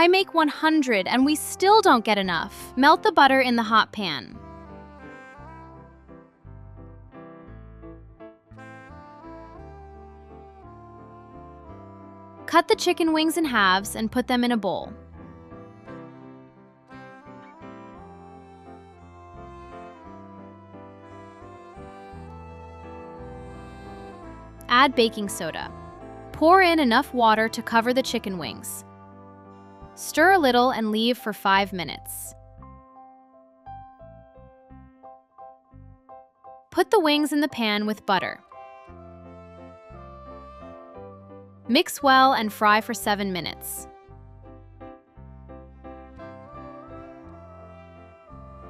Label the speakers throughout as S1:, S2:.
S1: I make 100 and we still don't get enough. Melt the butter in the hot pan. Cut the chicken wings in halves and put them in a bowl. Add baking soda. Pour in enough water to cover the chicken wings. Stir a little and leave for 5 minutes. Put the wings in the pan with butter. Mix well and fry for 7 minutes.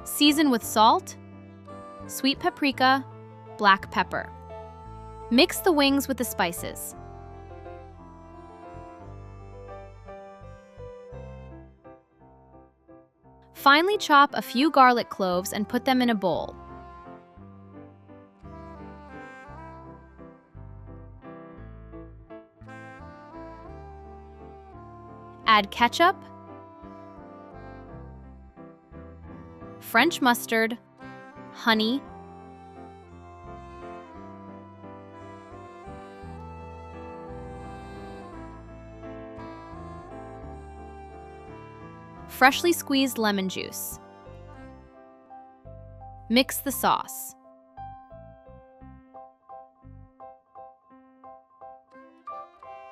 S1: Season with salt, sweet paprika, black pepper. Mix the wings with the spices. Finely chop a few garlic cloves and put them in a bowl. Add ketchup, French mustard, honey, freshly squeezed lemon juice. Mix the sauce.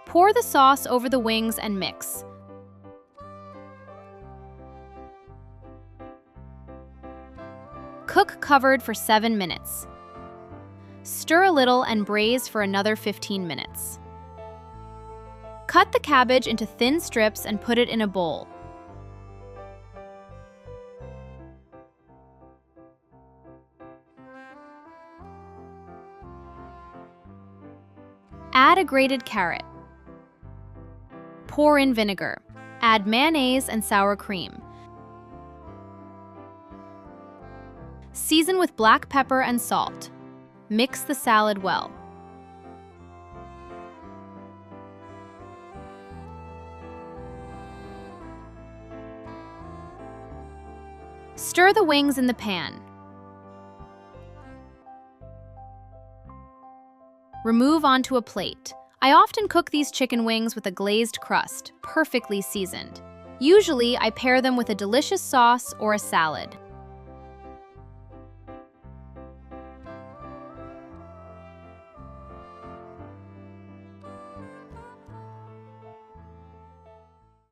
S1: Pour the sauce over the wings and mix. Cook covered for 7 minutes. Stir a little and braise for another 15 minutes. Cut the cabbage into thin strips and put it in a bowl. Add a grated carrot. Pour in vinegar. Add mayonnaise and sour cream. Season with black pepper and salt. Mix the salad well. Stir the wings in the pan. Remove onto a plate. I often cook these chicken wings with a glazed crust, perfectly seasoned. Usually, I pair them with a delicious sauce or a salad.